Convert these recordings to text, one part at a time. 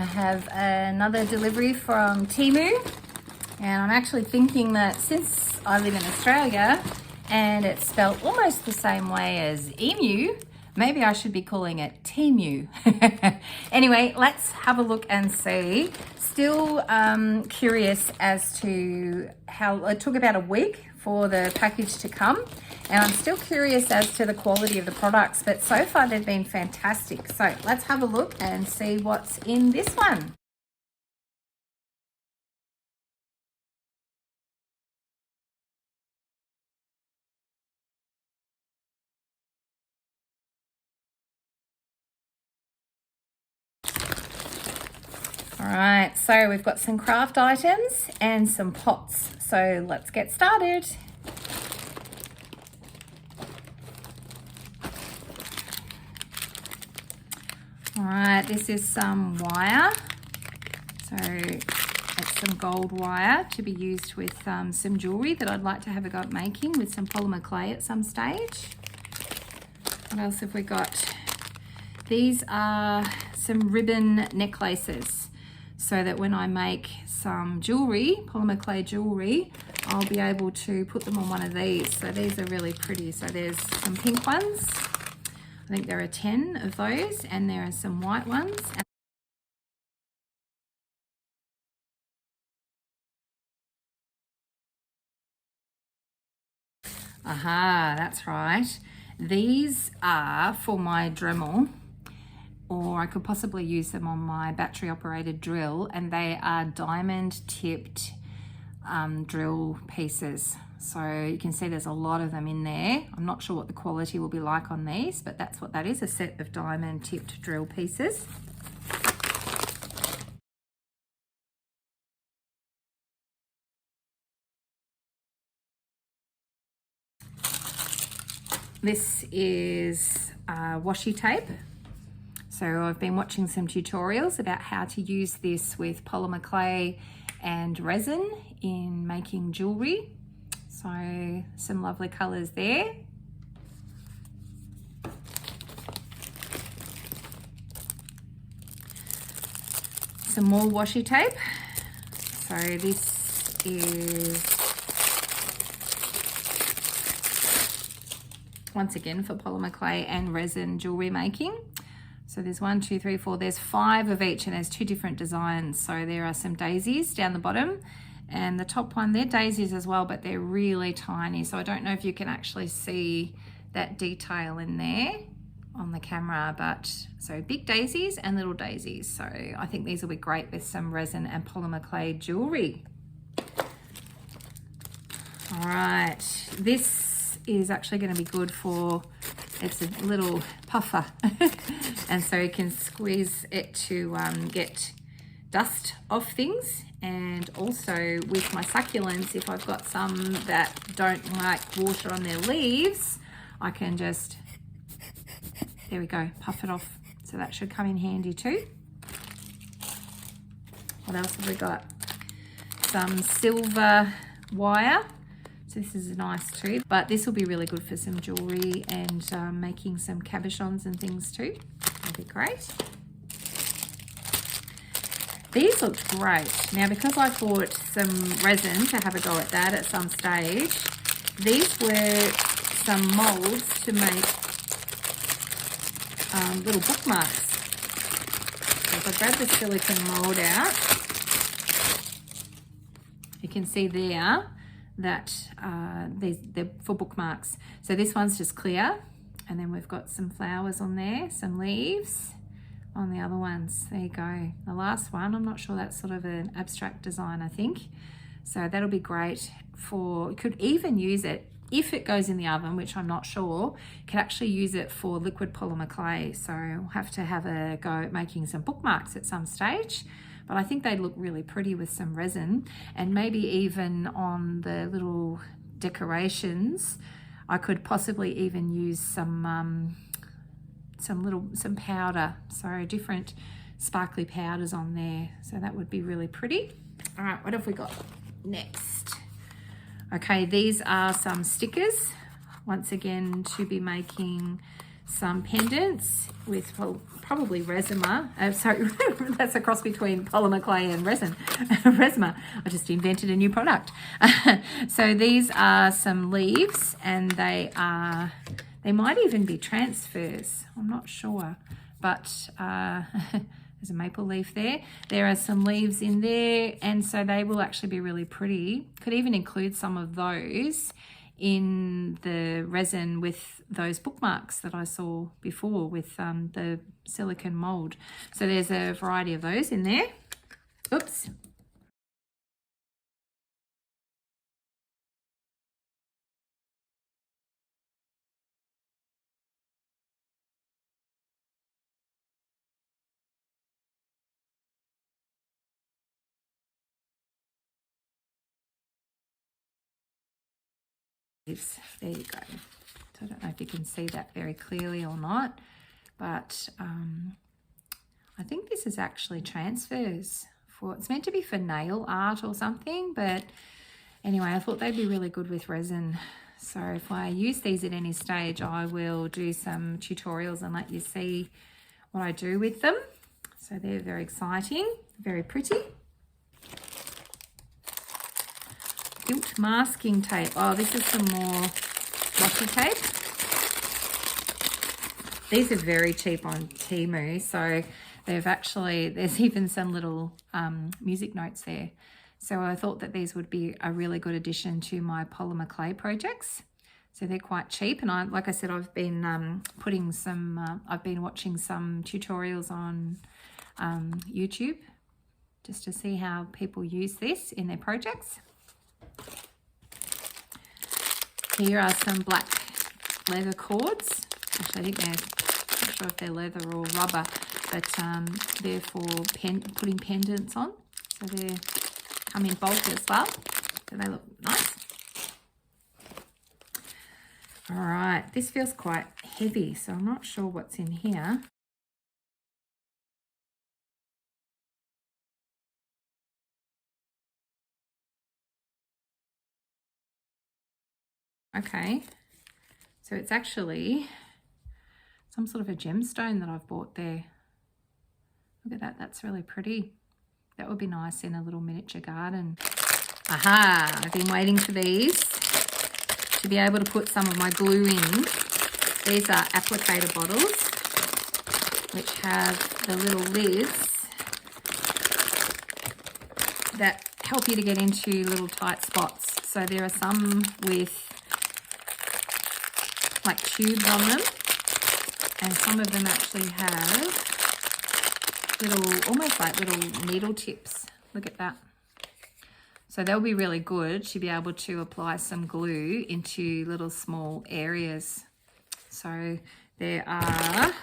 I have another delivery from Temu, and I'm actually thinking that since I live in Australia and it's spelled almost the same way as emu, maybe I should be calling it Temu. Anyway, let's have a look and see. Still curious as to how it took about a week for the package to come, and I'm still curious as to the quality of the products, but so far they've been fantastic. So let's have a look and see what's in this one. All right, so we've got some craft items and some pots. So let's get started. All right, this is some wire. So it's some gold wire to be used with some jewelry that I'd like to have a go at making with some polymer clay at some stage. What else have we got? These are some ribbon necklaces, so that when I make some jewelry, polymer clay jewelry, I'll be able to put them on one of these. So these are really pretty. So there's some pink ones. I think there are 10 of those, and there are some white ones. Aha, that's right. These are for my Dremel, or I could possibly use them on my battery operated drill, and they are diamond tipped drill pieces. So you can see there's a lot of them in there. I'm not sure what the quality will be like on these, but that's what that is, a set of diamond tipped drill pieces. This is washi tape. So I've been watching some tutorials about how to use this with polymer clay and resin in making jewelry. So some lovely colors there. Some more washi tape. So this is once again for polymer clay and resin jewelry making. So there's 1, 2, 3, 4, there's 5 of each, and there's 2 different designs. So there are some daisies down the bottom, and the top one, they're daisies as well, but they're really tiny. So I don't know if you can actually see that detail in there on the camera, but so big daisies and little daisies. So I think these will be great with some resin and polymer clay jewelry. All right, this is actually going to be good for, it's a little puffer and so you can squeeze it to get dust off things. And also with my succulents, if I've got some that don't like water on their leaves, I can just, there we go, puff it off. So that should come in handy too. What else have we got? Some silver wire. So this is nice too, but this will be really good for some jewelry and making some cabochons and things too. That'll be great. These looked great. Now, because I bought some resin to have a go at that at some stage, these were some molds to make little bookmarks. So if I grab the silicone mold out, you can see there that they're for bookmarks. So this one's just clear, and then we've got some flowers on there, some leaves on the other ones. There you go. The last one, I'm not sure, that's sort of an abstract design, I think. So that'll be great for, you could even use it if it goes in the oven, which I'm not sure, you could actually use it for liquid polymer clay. So I'll have to have a go at making some bookmarks at some stage. But I think they'd look really pretty with some resin, and maybe even on the little decorations, I could possibly even use some powder, so different sparkly powders on there. So that would be really pretty. All right, what have we got next? Okay, these are some stickers, once again, to be making some pendants with, well, probably resima. Sorry, that's a cross between polymer clay and resin. Resima. I just invented a new product. So these are some leaves, and they might even be transfers. I'm not sure, but there's a maple leaf there. There are some leaves in there, and so they will actually be really pretty. Could even include some of those in the resin with those bookmarks that I saw before with the silicone mold. So there's a variety of those in there. Oops. There you go. So I don't know if you can see that very clearly or not, but I think this is actually transfers for, it's meant to be for nail art or something, but anyway, I thought they'd be really good with resin. So if I use these at any stage, I will do some tutorials and let you see what I do with them. So they're very exciting, very pretty. Gilt masking tape. Oh, this is some more washi tape. These are very cheap on Temu, so they've actually, there's even some little music notes there. So I thought that these would be a really good addition to my polymer clay projects. So they're quite cheap, and like I said, I've been putting some, I've been watching some tutorials on YouTube just to see how people use this in their projects. Here are some black leather cords. Actually, I think they're, I'm not sure if they're leather or rubber, but they're for putting pendants on. So they come in bulk as well. So they look nice. All right, this feels quite heavy, so I'm not sure what's in here. Okay, so it's actually some sort of a gemstone that I've bought there. Look at that, that's really pretty. That would be nice in a little miniature garden. Aha, I've been waiting for these to be able to put some of my glue in. These are applicator bottles, which have the little lids that help you to get into little tight spots. So there are some with like tubes on them, and some of them actually have little, almost like little needle tips. Look at that. So they'll be really good to be able to apply some glue into little small areas. So there are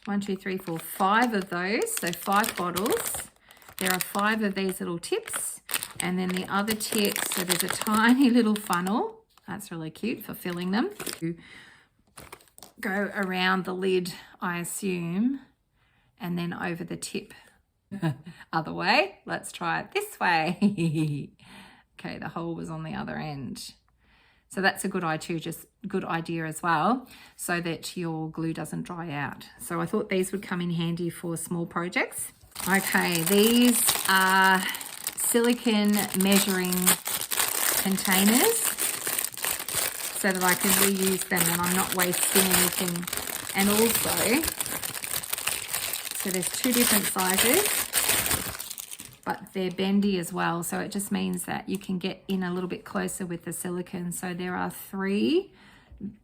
1, 2, 3, 4, 5 of those. So 5 bottles. There are 5 of these little tips, and then the other tips, so there's a tiny little funnel. That's really cute for filling them. Go around the lid, I assume, and then over the tip. Other way. Let's try it this way. Okay, the hole was on the other end. So that's a good idea as well, so that your glue doesn't dry out. So I thought these would come in handy for small projects. Okay, these are silicone measuring containers so that I can reuse them and I'm not wasting anything. And also, so there's 2 different sizes, but they're bendy as well. So it just means that you can get in a little bit closer with the silicone. So there are 3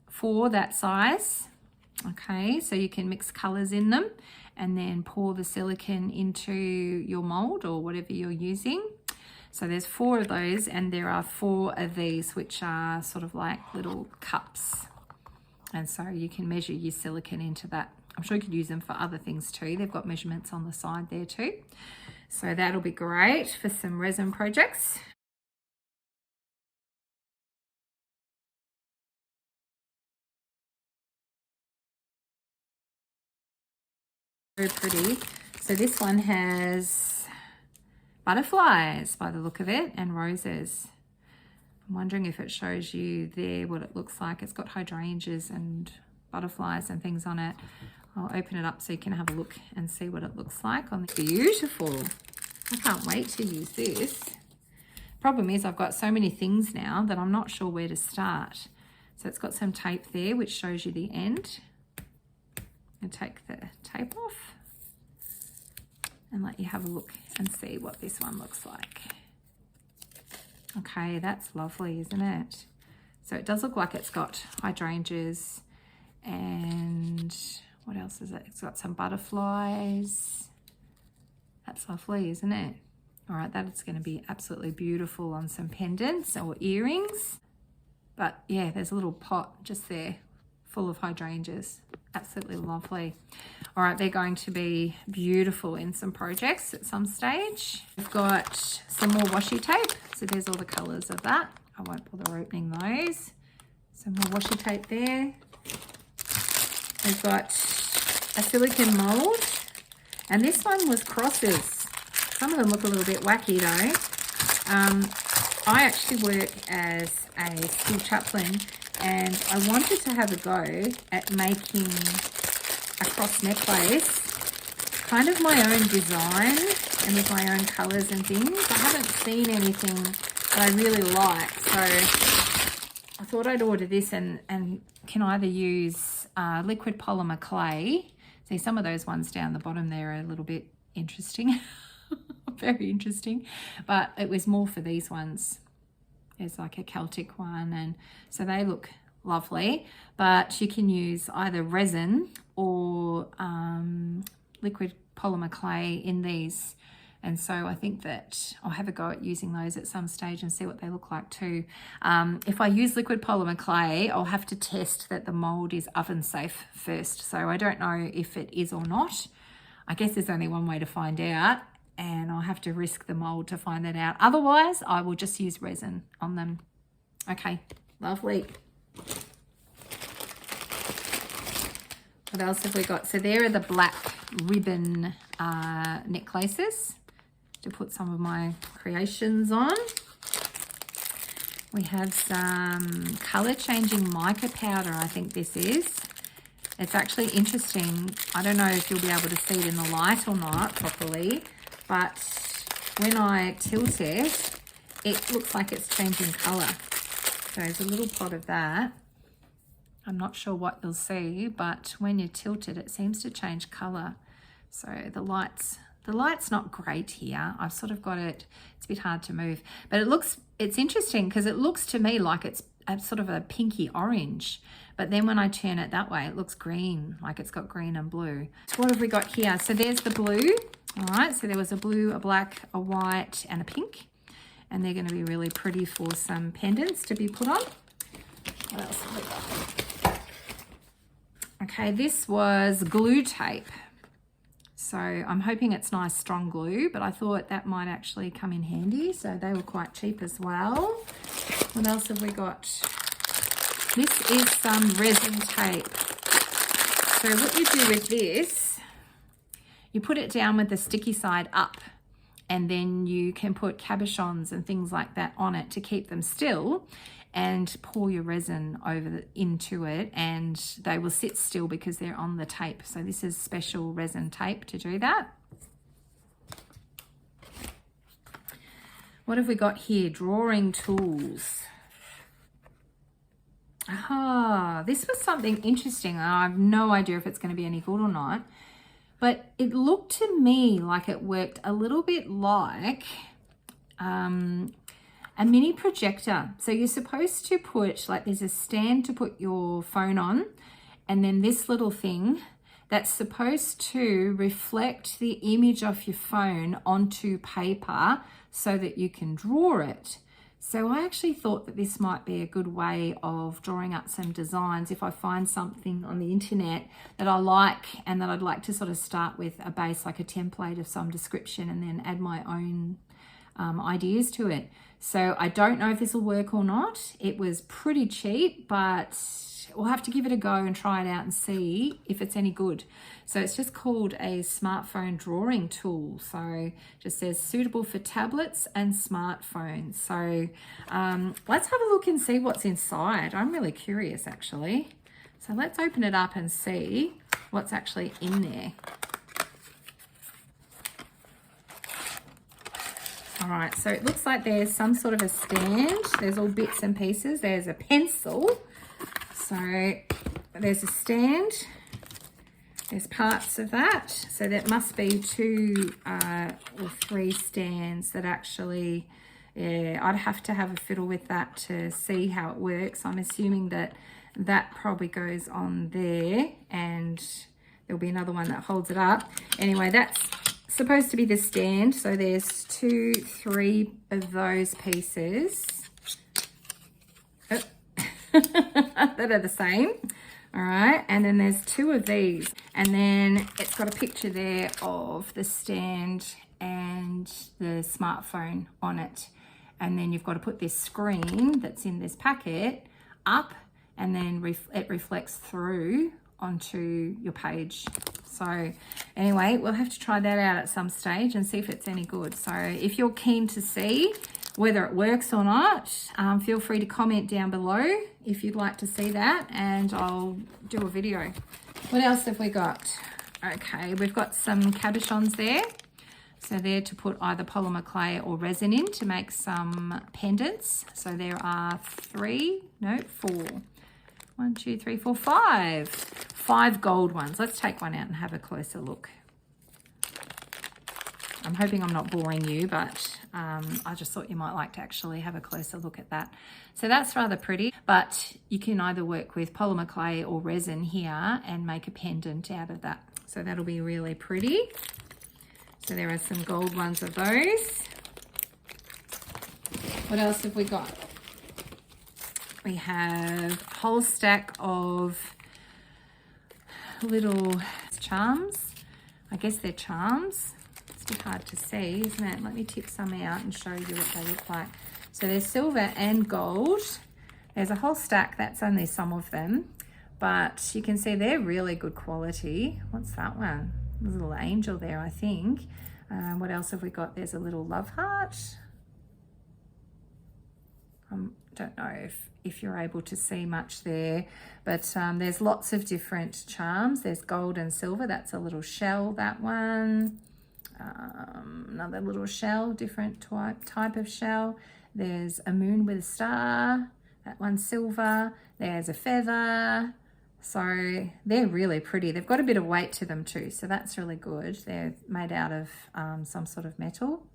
for that size. Okay, so you can mix colors in them and then pour the silicone into your mold or whatever you're using. So there's 4 of those, and there are 4 of these, which are sort of like little cups. And so you can measure your silicone into that. I'm sure you could use them for other things too. They've got measurements on the side there too. So that'll be great for some resin projects. Very pretty. So this one has butterflies by the look of it, and roses. I'm wondering if it shows you there what it looks like. It's got hydrangeas and butterflies and things on it. I'll open it up so you can have a look and see what it looks like. Beautiful. I can't wait to use this. Problem is I've got so many things now that I'm not sure where to start. So it's got some tape there which shows you the end. And take the tape off and let you have a look and see what this one looks like. Okay, that's lovely, isn't it? So it does look like it's got hydrangeas and what else is it? It's got some butterflies. That's lovely, isn't it? All right, that is going to be absolutely beautiful on some pendants or earrings. But yeah, there's a little pot just there full of hydrangeas. Absolutely lovely. All right, they're going to be beautiful in some projects at some stage. We've got some more washi tape. So there's all the colours of that. I won't bother opening those. Some more washi tape there. We've got a silicone mould. And this one was crosses. Some of them look a little bit wacky though. I actually work as a school chaplain and I wanted to have a go at making a cross necklace, kind of my own design and with my own colours and things. I haven't seen anything that I really like, so I thought I'd order this and can either use liquid polymer clay. See, some of those ones down the bottom there are a little bit interesting, very interesting, but it was more for these ones. There's like a Celtic one, and so they look lovely, but you can use either resin or liquid polymer clay in these. And so I think that I'll have a go at using those at some stage and see what they look like too. If I use liquid polymer clay, I'll have to test that the mold is oven safe first. So I don't know if it is or not. I guess there's only one way to find out, and I'll have to risk the mold to find that out. Otherwise, I will just use resin on them. Okay, lovely. What else have we got? So there are the black ribbon necklaces to put some of my creations on. We have some color changing mica powder, I think this is. It's actually interesting. I don't know if you'll be able to see it in the light or not properly, but when I tilt it, it looks like it's changing color. So there's a little pot of that. I'm not sure what you'll see, but when you tilt it, it seems to change color. So the light's not great here. I've sort of got it, it's a bit hard to move, but it's interesting because it looks to me like it's a sort of a pinky orange, but then when I turn it that way, it looks green, like it's got green and blue. So what have we got here? So there's the blue. All right, so there was a blue, a black, a white, and a pink, and they're going to be really pretty for some pendants to be put on. What else have we got? Okay, this was glue tape. So I'm hoping it's nice strong glue, but I thought that might actually come in handy. So they were quite cheap as well. What else have we got? This is some resin tape. So what you do with this, you put it down with the sticky side up, and then you can put cabochons and things like that on it to keep them still, and pour your resin into it, and they will sit still because they're on the tape. So this is special resin tape to do that. What have we got here? Drawing tools. This was something interesting. I have no idea if it's going to be any good or not, but it looked to me like it worked a little bit like a mini projector. So you're supposed to put, like, there's a stand to put your phone on, and then this little thing that's supposed to reflect the image of your phone onto paper so that you can draw it. So I actually thought that this might be a good way of drawing up some designs if I find something on the internet that I like and that I'd like to sort of start with a base, like a template of some description, and then add my own ideas to it. So I don't know if this will work or not. It was pretty cheap, but we'll have to give it a go and try it out and see if it's any good. So it's just called a smartphone drawing tool. So it just says suitable for tablets and smartphones. So let's have a look and see what's inside. I'm really curious actually. So let's open it up and see what's actually in there. All right, so it looks like there's some sort of a stand. There's all bits and pieces. There's a pencil. So there's a stand. There's parts of that. So that must be 2 or 3 stands that actually, yeah, I'd have to have a fiddle with that to see how it works. I'm assuming that that probably goes on there and there'll be another one that holds it up. Anyway, that's supposed to be the stand. So there's 2, 3 of those pieces. Oh. That are the same. All right, and then there's 2 of these, and then it's got a picture there of the stand and the smartphone on it. And then you've got to put this screen that's in this packet up, and then it reflects through onto your page. So anyway, we'll have to try that out at some stage and see if it's any good. So if you're keen to see whether it works or not, feel free to comment down below if you'd like to see that, and I'll do a video. What else have we got? Okay, we've got some cabochons there. So they're to put either polymer clay or resin in to make some pendants. So there are 5 gold ones. Let's take one out and have a closer look. I'm hoping I'm not boring you, but I just thought you might like to actually have a closer look at that. So that's rather pretty, but you can either work with polymer clay or resin here and make a pendant out of that. So that'll be really pretty. So there are some gold ones of those. What else have we got? We have a whole stack of little charms. I guess they're charms. It's a bit hard to see, isn't it? Let me tip some out and show you what they look like. So there's silver and gold. There's a whole stack. That's only some of them, but you can see they're really good quality. What's that one? There's a little angel there, I think. What else have we got? There's a little love heart. Don't know if you're able to see much there, but there's lots of different charms. There's gold and silver. That's a little shell, that one. Another little shell, different type of shell. There's a moon with a star. That one's silver. There's a feather. So they're really pretty. They've got a bit of weight to them too, so that's really good. They're made out of some sort of metal.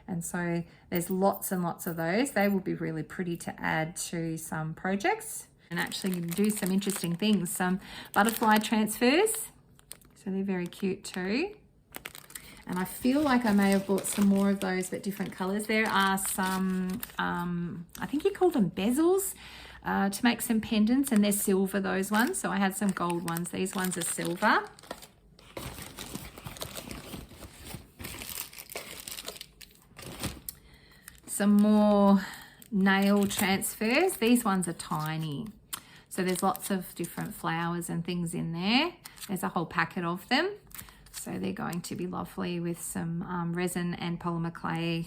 And so there's lots and lots of those. They will be really pretty to add to some projects and actually do some interesting things. Some butterfly transfers. So they're very cute too. And I feel like I may have bought some more of those, but different colors. There are some, I think you call them bezels, to make some pendants, and they're silver, those ones. So I had some gold ones. These ones are silver. Some more nail transfers. These ones are tiny. So there's lots of different flowers and things in there. There's a whole packet of them. So they're going to be lovely with some resin and polymer clay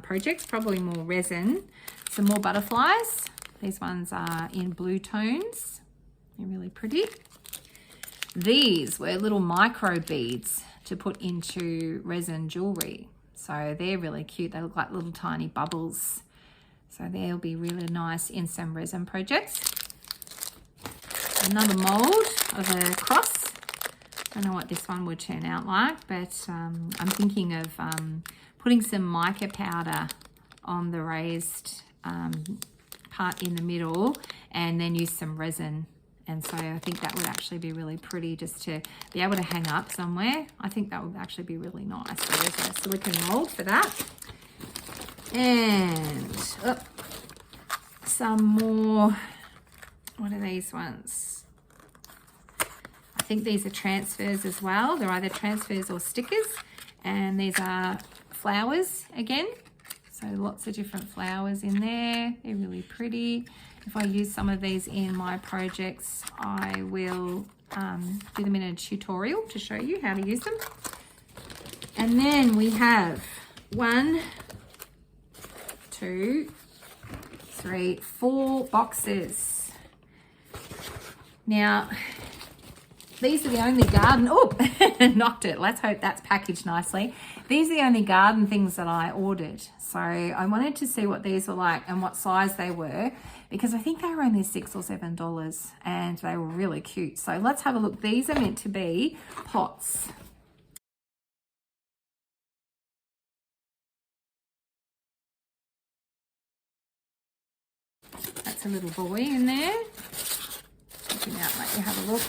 projects, probably more resin. Some more butterflies. These ones are in blue tones. They're really pretty. These were little micro beads to put into resin jewelry. So they're really cute. They look like little tiny bubbles. So they'll be really nice in some resin projects. Another mold of a cross. I don't know what this one would turn out like, but I'm thinking of putting some mica powder on the raised part in the middle and then use some resin. And so I think that would actually be really pretty just to be able to hang up somewhere. I think that would actually be really nice. So there's a silicone mold for that. And some more, what are these ones? I think these are transfers as well. They're either transfers or stickers. And these are flowers again. So lots of different flowers in there. They're really pretty. If I use some of these in my projects, I will do them in a tutorial to show you how to use them. And then we have 1, 2, 3, 4 boxes. Now, these are the only garden, oh, knocked it. Let's hope that's packaged nicely. These are the only garden things that I ordered. So I wanted to see what these were like and what size they were, because I think they were only $6 or $7 and they were really cute. So let's have a look. These are meant to be pots. That's a little boy in there. Check him out, let you have a look.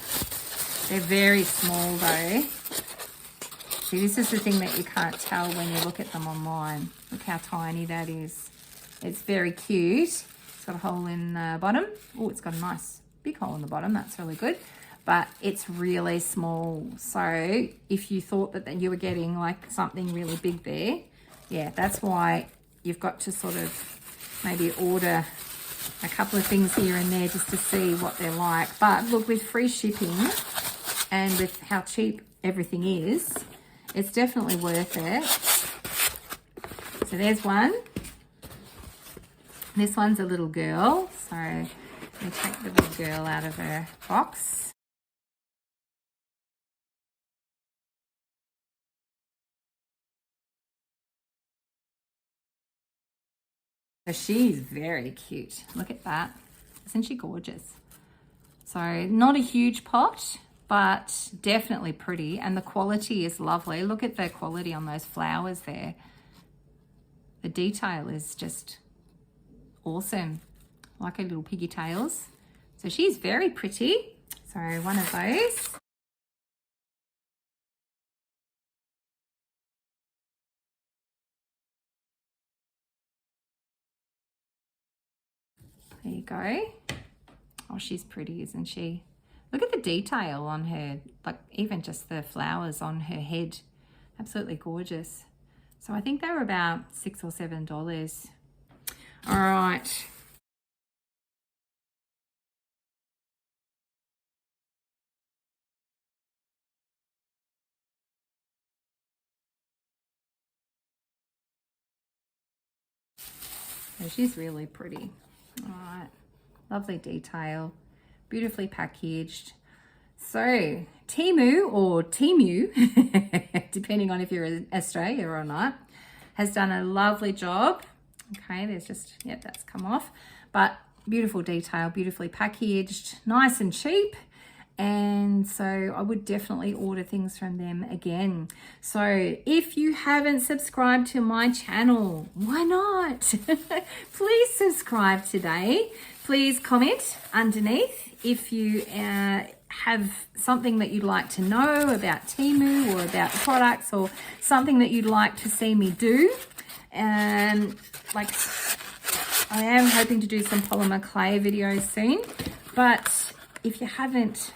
They're very small though. See, this is the thing that you can't tell when you look at them online. Look how tiny that is. It's very cute. It's got a hole in the bottom. Oh, it's got a nice big hole in the bottom. That's really good. But it's really small. So if you thought that you were getting like something really big there, yeah, that's why you've got to sort of maybe order a couple of things here and there just to see what they're like. But look, with free shipping and with how cheap everything is, it's definitely worth it. So there's one. This one's a little girl. So let me take the little girl out of her box. So she's very cute. Look at that. Isn't she gorgeous? So not a huge pot, but definitely pretty, and the quality is lovely. Look at the quality on those flowers there. The detail is just awesome, like her little piggy tails. So she's very pretty. So one of those. There you go. Oh, she's pretty, isn't she? Look at the detail on her, like even just the flowers on her head. Absolutely gorgeous. So I think they were about $6 or $7. All right. So she's really pretty. All right. Lovely detail. Beautifully packaged. So Temu, or Temu, depending on if you're in Australia or not, has done a lovely job. Okay, there's just, yeah, that's come off. But beautiful detail, beautifully packaged, nice and cheap. And so I would definitely order things from them again. So if you haven't subscribed to my channel, why not? Please subscribe today. Please comment underneath if you have something that you'd like to know about Temu or about the products, or something that you'd like to see me do. Like, I am hoping to do some polymer clay videos soon, but if you haven't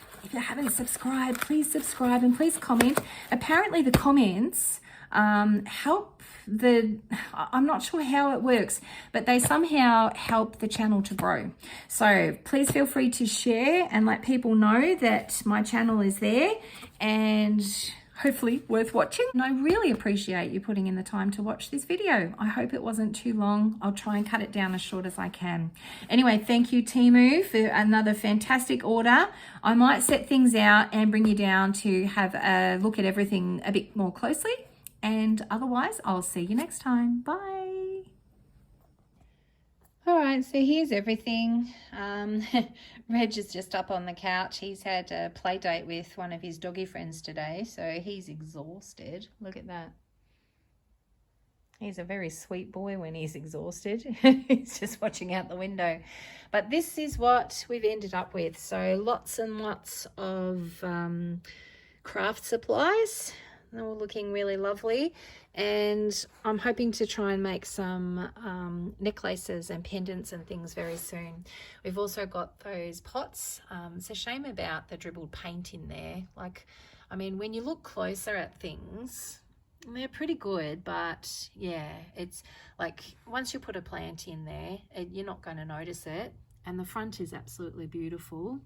subscribed, please subscribe and please comment. Apparently the comments help I'm not sure how it works, but they somehow help the channel to grow. So please feel free to share and let people know that my channel is there and hopefully worth watching. And I really appreciate you putting in the time to watch this video. I hope it wasn't too long. I'll try and cut it down as short as I can. Anyway, thank you Temu for another fantastic order. I might set things out and bring you down to have a look at everything a bit more closely. And otherwise, I'll see you next time. Bye. All right, so here's everything. Reg is just up on the couch. He's had a play date with one of his doggy friends today, so he's exhausted. Look at that. He's a very sweet boy when he's exhausted. He's just watching out the window. But this is what we've ended up with. So lots and lots of craft supplies. They're all looking really lovely, and I'm hoping to try and make some necklaces and pendants and things very soon. We've also got those pots. It's a shame about the dribbled paint in there. Like, I mean, when you look closer at things, they're pretty good, but yeah, it's like once you put a plant in there, you're not going to notice it. And the front is absolutely beautiful.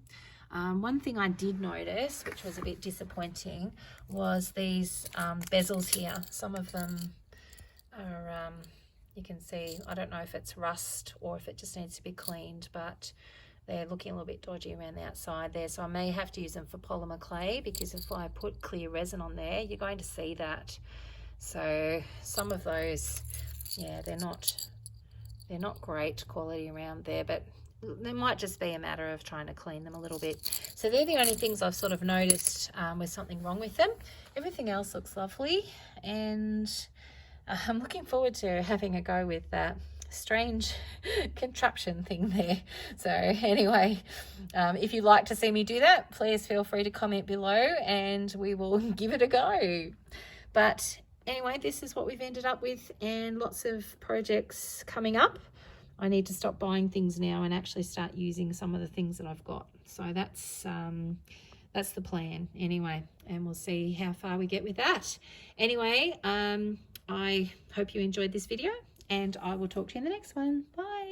One thing I did notice, which was a bit disappointing, was these bezels here. Some of them are, you can see, I don't know if it's rust or if it just needs to be cleaned, but they're looking a little bit dodgy around the outside there. So I may have to use them for polymer clay, because if I put clear resin on there, you're going to see that. So some of those, yeah, they're not great quality around there, but there might just be a matter of trying to clean them a little bit. So they're the only things I've sort of noticed with something wrong with them. Everything else looks lovely, and I'm looking forward to having a go with that strange contraption thing there. So anyway, if you'd like to see me do that, please feel free to comment below and we will give it a go. But anyway, this is what we've ended up with, and lots of projects coming up. I need to stop buying things now and actually start using some of the things that I've got. So that's the plan anyway, and we'll see how far we get with that. Anyway, I hope you enjoyed this video, and I will talk to you in the next one. Bye.